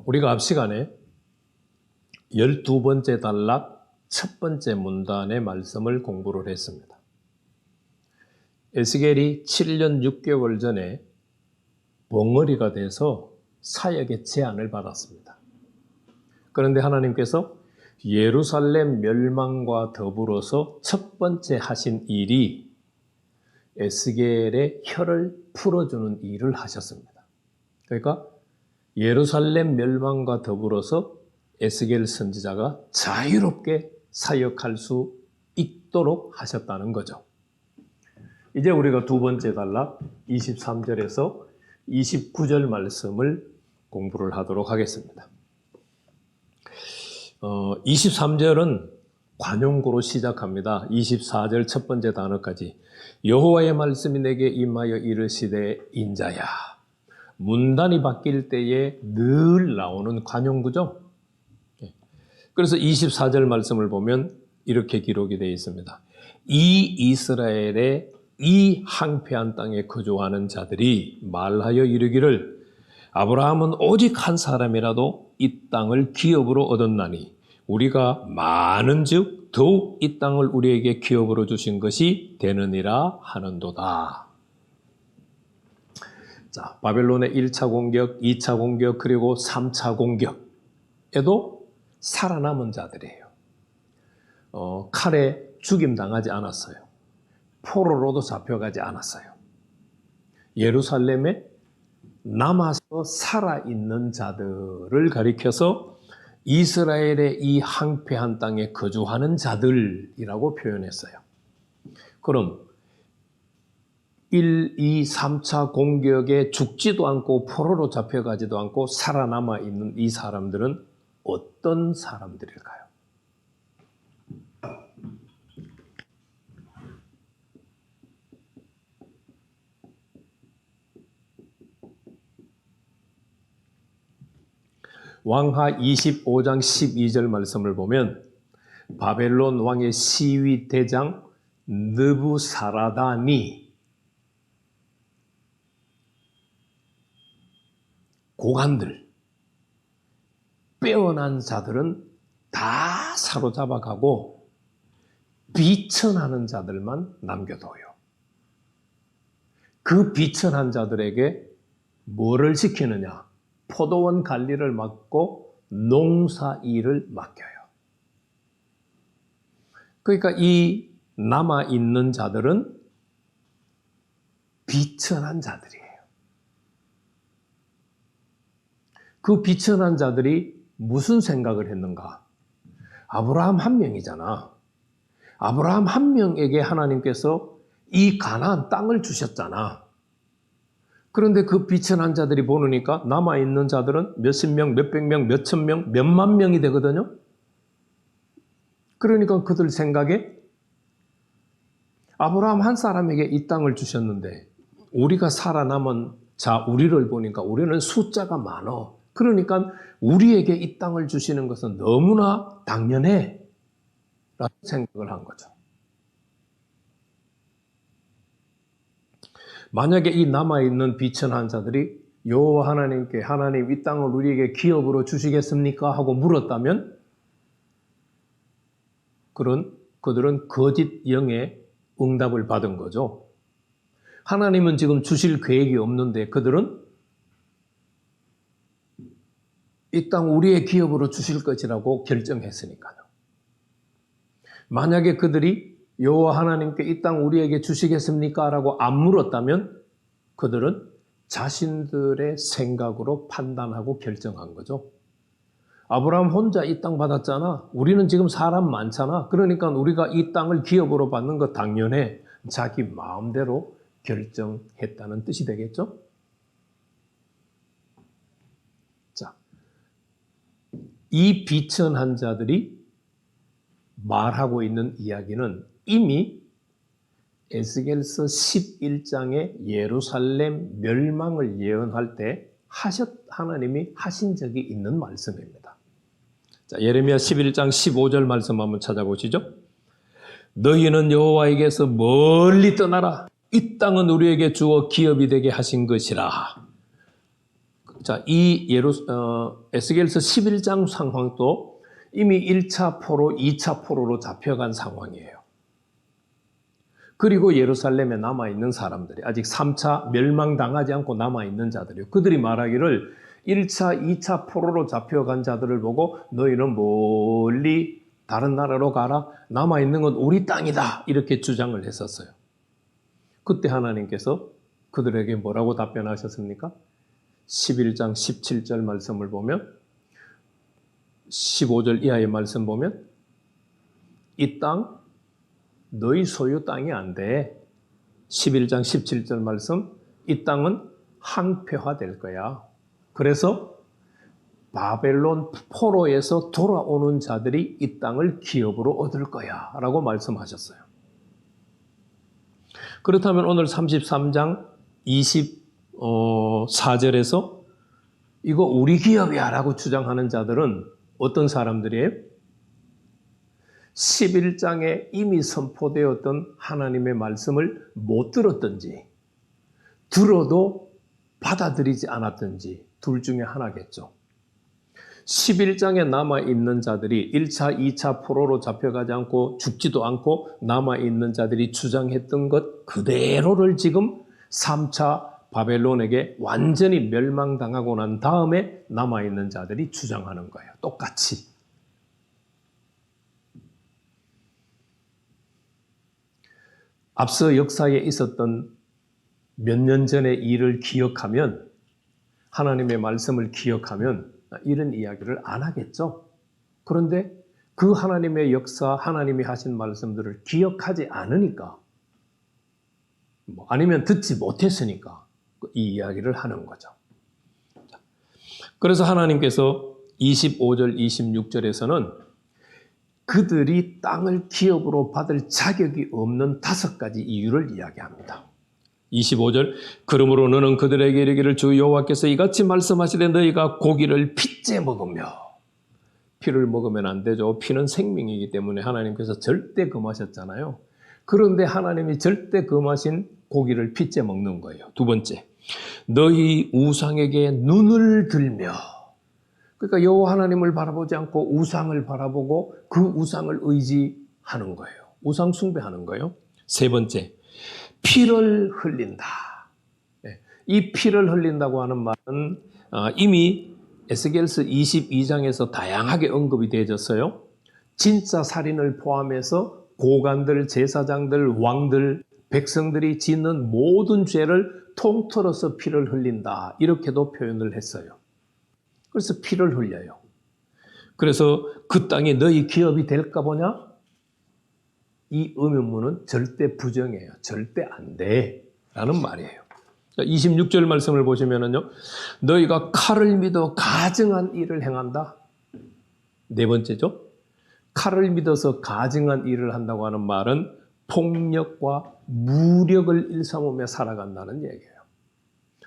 우리가 앞 시간에 12번째 단락 첫 번째 문단의 말씀을 공부를 했습니다. 에스겔이 7년 6개월 전에 벙어리가 돼서 사역의 제안을 받았습니다. 그런데 하나님께서 예루살렘 멸망과 더불어서 첫 번째 하신 일이 에스겔의 혀를 풀어주는 일을 하셨습니다. 그러니까 예루살렘 멸망과 더불어서 에스겔 선지자가 자유롭게 사역할 수 있도록 하셨다는 거죠. 이제 우리가 두 번째 단락 23절에서 29절 말씀을 공부를 하도록 하겠습니다. 23절은 관용구로 시작합니다. 24절 첫 번째 단어까지 여호와의 말씀이 내게 임하여 이르시되 인자야. 문단이 바뀔 때에 늘 나오는 관용구죠. 그래서 24절 말씀을 보면 이렇게 기록이 되어 있습니다. 이 이스라엘의 이 황폐한 땅에 거주하는 자들이 말하여 이르기를 아브라함은 오직 한 사람이라도 이 땅을 기업으로 얻었나니 우리가 많은즉 더욱 이 땅을 우리에게 기업으로 주신 것이 되느니라 하는도다. 자, 바벨론의 1차 공격, 2차 공격, 그리고 3차 공격에도 살아남은 자들이에요. 칼에 죽임당하지 않았어요. 포로로도 잡혀가지 않았어요. 예루살렘에 남아서 살아있는 자들을 가리켜서 이스라엘의 이 황폐한 땅에 거주하는 자들이라고 표현했어요. 그럼 1, 2, 3차 공격에 죽지도 않고 포로로 잡혀가지도 않고 살아남아 있는 이 사람들은 어떤 사람들일까요? 왕하 25장 12절 말씀을 보면 바벨론 왕의 시위 대장 느부사라단이 고관들, 빼어난 자들은 다 사로잡아가고 비천하는 자들만 남겨둬요. 그 비천한 자들에게 뭐를 시키느냐? 포도원 관리를 맡고 농사 일을 맡겨요. 그러니까 이 남아있는 자들은 비천한 자들이에요. 그 비천한 자들이 무슨 생각을 했는가? 아브라함 한 명이잖아. 아브라함 한 명에게 하나님께서 이 가나안 땅을 주셨잖아. 그런데 그 비천한 자들이 보니까 남아있는 자들은 몇십 명, 몇백 명, 몇천 명, 몇만 명이 되거든요. 그러니까 그들 생각에 아브라함 한 사람에게 이 땅을 주셨는데 우리가 살아남은 자, 우리를 보니까 우리는 숫자가 많아. 그러니까 우리에게 이 땅을 주시는 것은 너무나 당연해 라고 생각을 한 거죠. 만약에 이 남아있는 비천한 자들이 여호와 하나님께 하나님 이 땅을 우리에게 기업으로 주시겠습니까? 하고 물었다면 그들은 거짓 영의 응답을 받은 거죠. 하나님은 지금 주실 계획이 없는데 그들은 이 땅 우리의 기업으로 주실 것이라고 결정했으니까요. 만약에 그들이 여호와 하나님께 이 땅 우리에게 주시겠습니까? 라고 안 물었다면 그들은 자신들의 생각으로 판단하고 결정한 거죠. 아브라함 혼자 이 땅 받았잖아. 우리는 지금 사람 많잖아. 그러니까 우리가 이 땅을 기업으로 받는 거 당연해. 자기 마음대로 결정했다는 뜻이 되겠죠? 자, 이 비천한 자들이 말하고 있는 이야기는 이미 에스겔서 11장에 예루살렘 멸망을 예언할 때 하나님이 하신 적이 있는 말씀입니다. 자, 예레미야 11장 15절 말씀 한번 찾아보시죠. 너희는 여호와에게서 멀리 떠나라. 이 땅은 우리에게 주어 기업이 되게 하신 것이라. 자, 에스겔서 11장 상황도 이미 1차 포로, 2차 포로로 잡혀간 상황이에요. 그리고 예루살렘에 남아있는 사람들이 아직 3차 멸망당하지 않고 남아있는 자들이요. 그들이 말하기를 1차, 2차 포로로 잡혀간 자들을 보고 너희는 멀리 다른 나라로 가라. 남아있는 건 우리 땅이다. 이렇게 주장을 했었어요. 그때 하나님께서 그들에게 뭐라고 답변하셨습니까? 11장 17절 말씀을 보면 15절 이하의 말씀 보면 이 땅 너희 소유 땅이 안 돼. 11장 17절 말씀 이 땅은 항폐화될 거야. 그래서 바벨론 포로에서 돌아오는 자들이 이 땅을 기업으로 얻을 거야 라고 말씀하셨어요. 그렇다면 오늘 33장 24절에서 이거 우리 기업이야 라고 주장하는 자들은 어떤 사람들이에요? 11장에 이미 선포되었던 하나님의 말씀을 못 들었든지 들어도 받아들이지 않았든지 둘 중에 하나겠죠. 11장에 남아있는 자들이 1차, 2차 포로로 잡혀가지 않고 죽지도 않고 남아있는 자들이 주장했던 것 그대로를 지금 3차 바벨론에게 완전히 멸망당하고 난 다음에 남아있는 자들이 주장하는 거예요. 똑같이. 앞서 역사에 있었던 몇 년 전의 일을 기억하면 하나님의 말씀을 기억하면 이런 이야기를 안 하겠죠. 그런데 그 하나님의 역사, 하나님이 하신 말씀들을 기억하지 않으니까 아니면 듣지 못했으니까 이 이야기를 하는 거죠. 그래서 하나님께서 25절, 26절에서는 그들이 땅을 기업으로 받을 자격이 없는 5가지 이유를 이야기합니다. 25절 그러므로 너는 그들에게 이르기를 주 여호와께서 이같이 말씀하시되 너희가 고기를 핏째 먹으며 피를 먹으면 안 되죠. 피는 생명이기 때문에 하나님께서 절대 금하셨잖아요. 그런데 하나님이 절대 금하신 고기를 핏째 먹는 거예요. 두 번째 너희 우상에게 눈을 들며 그러니까 여호와 하나님을 바라보지 않고 우상을 바라보고 그 우상을 의지하는 거예요. 우상 숭배하는 거예요. 세 번째 피를 흘린다. 이 피를 흘린다고 하는 말은 이미 에스겔서 22장에서 다양하게 언급이 되어졌어요. 진짜 살인을 포함해서 고관들, 제사장들, 왕들, 백성들이 짓는 모든 죄를 통틀어서 피를 흘린다. 이렇게도 표현을 했어요. 그래서 피를 흘려요. 그래서 그 땅이 너희 기업이 될까 보냐? 이 의문문은 절대 부정해요. 절대 안 돼. 라는 말이에요. 26절 말씀을 보시면은요. 너희가 칼을 믿어 가증한 일을 행한다. 네 번째죠. 칼을 믿어서 가증한 일을 한다고 하는 말은 폭력과 무력을 일삼으며 살아간다는 얘기예요.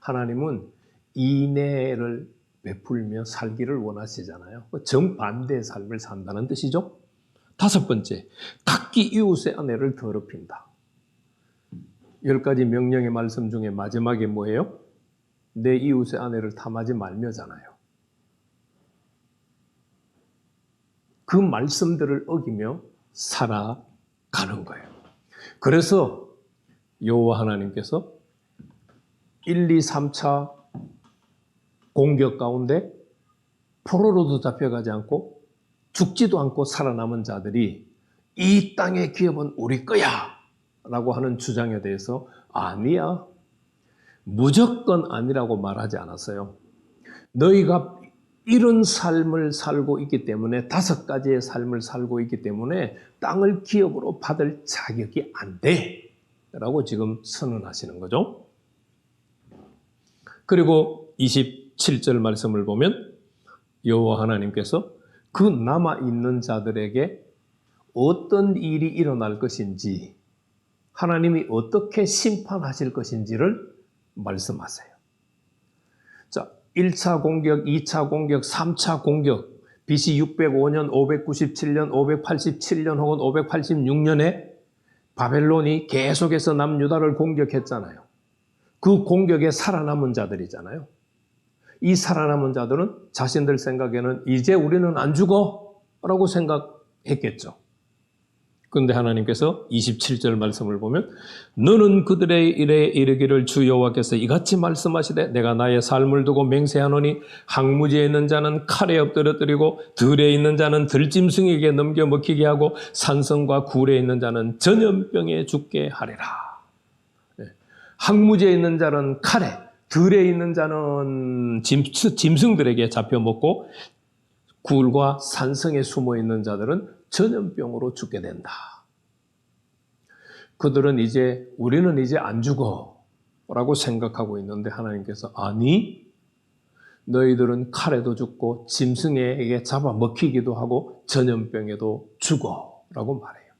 하나님은 인애를 베풀며 살기를 원하시잖아요. 정반대의 삶을 산다는 뜻이죠. 5번째, 각기 이웃의 아내를 더럽힌다. 10가지 명령의 말씀 중에 마지막에 뭐예요? 내 이웃의 아내를 탐하지 말며잖아요. 그 말씀들을 어기며 살아가는 거예요. 그래서 여호와 하나님께서 1, 2, 3차 공격 가운데 포로로도 잡혀가지 않고 죽지도 않고 살아남은 자들이 이 땅의 기업은 우리 거야 라고 하는 주장에 대해서 아니야. 무조건 아니라고 말하지 않았어요. 너희가 이런 삶을 살고 있기 때문에 5가지의 삶을 살고 있기 때문에 땅을 기업으로 받을 자격이 안 돼 라고 지금 선언하시는 거죠. 그리고 27절 말씀을 보면 여호와 하나님께서 그 남아있는 자들에게 어떤 일이 일어날 것인지 하나님이 어떻게 심판하실 것인지를 말씀하세요. 자, 1차 공격, 2차 공격, 3차 공격 BC 605년, 597년, 587년 혹은 586년에 바벨론이 계속해서 남유다를 공격했잖아요. 그 공격에 살아남은 자들이잖아요. 이 살아남은 자들은 자신들 생각에는 이제 우리는 안 죽어 라고 생각했겠죠. 그런데 하나님께서 27절 말씀을 보면 너는 그들의 일에 이르기를 주 여호와께서 이같이 말씀하시되 내가 나의 삶을 두고 맹세하노니 항무지에 있는 자는 칼에 엎드려뜨리고 들에 있는 자는 들짐승에게 넘겨 먹히게 하고 산성과 굴에 있는 자는 전염병에 죽게 하리라. 항무지에 있는 자는 칼에, 들에 있는 자는 짐승들에게 잡혀 먹고 굴과 산성에 숨어 있는 자들은 전염병으로 죽게 된다. 그들은 우리는 이제 안 죽어 라고 생각하고 있는데 하나님께서 아니, 너희들은 칼에도 죽고 짐승에게 잡아먹히기도 하고 전염병에도 죽어 라고 말해요.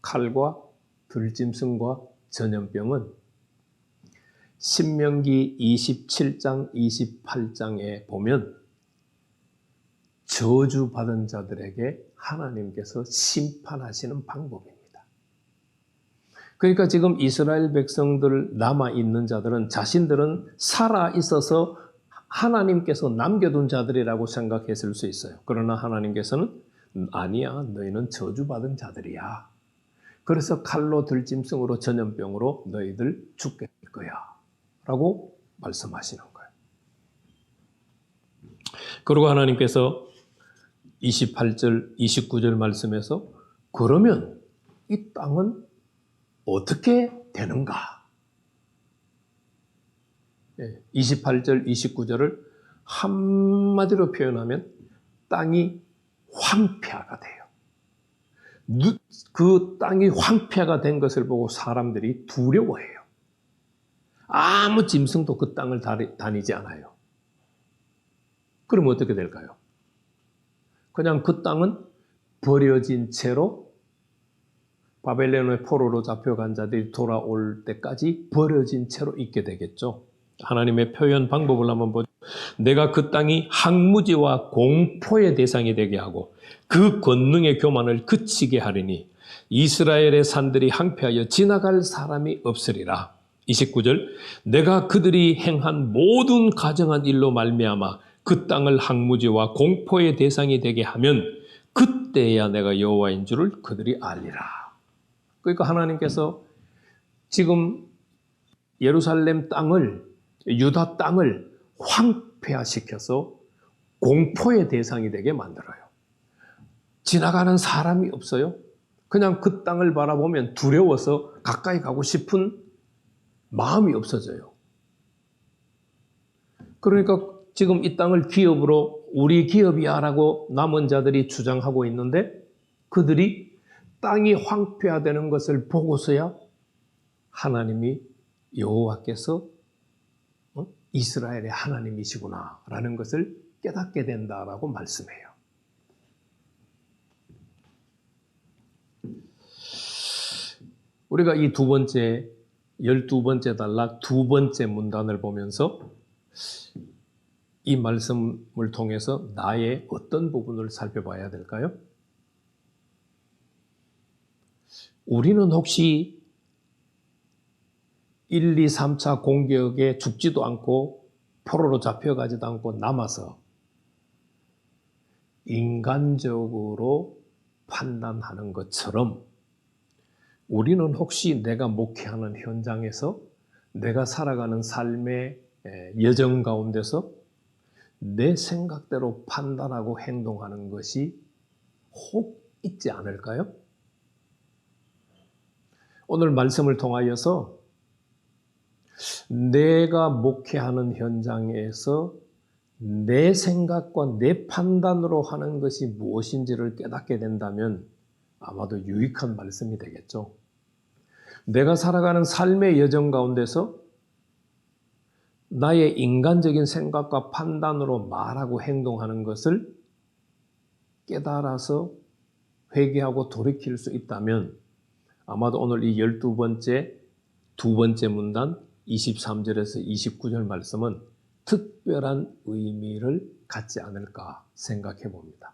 칼과 들짐승과 전염병은 신명기 27장, 28장에 보면 저주받은 자들에게 하나님께서 심판하시는 방법입니다. 그러니까 지금 이스라엘 백성들 남아있는 자들은 자신들은 살아있어서 하나님께서 남겨둔 자들이라고 생각했을 수 있어요. 그러나 하나님께서는 아니야, 너희는 저주받은 자들이야. 그래서 칼로 들짐승으로 전염병으로 너희들 죽게 될 거야 라고 말씀하시는 거예요. 그리고 하나님께서 28절, 29절 말씀에서 그러면 이 땅은 어떻게 되는가? 28절, 29절을 한마디로 표현하면 땅이 황폐화가 돼요. 그 땅이 황폐화가 된 것을 보고 사람들이 두려워해요. 아무 짐승도 그 땅을 다니지 않아요. 그럼 어떻게 될까요? 그냥 그 땅은 버려진 채로 바벨론의 포로로 잡혀간 자들이 돌아올 때까지 버려진 채로 있게 되겠죠. 하나님의 표현 방법을 한번 보죠. 내가 그 땅이 항무지와 공포의 대상이 되게 하고 그 권능의 교만을 그치게 하리니 이스라엘의 산들이 항폐하여 지나갈 사람이 없으리라. 29절 내가 그들이 행한 모든 가정한 일로 말미암아 그 땅을 항무지와 공포의 대상이 되게 하면 그때야 내가 여호와인 줄을 그들이 알리라. 그러니까 하나님께서 지금 예루살렘 땅을, 유다 땅을 황폐화시켜서 공포의 대상이 되게 만들어요. 지나가는 사람이 없어요. 그냥 그 땅을 바라보면 두려워서 가까이 가고 싶은 마음이 없어져요. 그러니까 지금 이 땅을 기업으로 우리 기업이야 라고 남은 자들이 주장하고 있는데 그들이 땅이 황폐화되는 것을 보고서야 하나님이 여호와께서 이스라엘의 하나님이시구나 라는 것을 깨닫게 된다라고 말씀해요. 우리가 이 12번째 단락 2번째 문단을 보면서 이 말씀을 통해서 나의 어떤 부분을 살펴봐야 될까요? 우리는 혹시 1, 2, 3차 공격에 죽지도 않고 포로로 잡혀가지도 않고 남아서 인간적으로 판단하는 것처럼 우리는 혹시 내가 목회하는 현장에서 내가 살아가는 삶의 여정 가운데서 내 생각대로 판단하고 행동하는 것이 혹 있지 않을까요? 오늘 말씀을 통하여서 내가 목회하는 현장에서 내 생각과 내 판단으로 하는 것이 무엇인지를 깨닫게 된다면 아마도 유익한 말씀이 되겠죠. 내가 살아가는 삶의 여정 가운데서 나의 인간적인 생각과 판단으로 말하고 행동하는 것을 깨달아서 회개하고 돌이킬 수 있다면 아마도 오늘 이 12번째, 2번째 문단 23절에서 29절 말씀은 특별한 의미를 갖지 않을까 생각해 봅니다.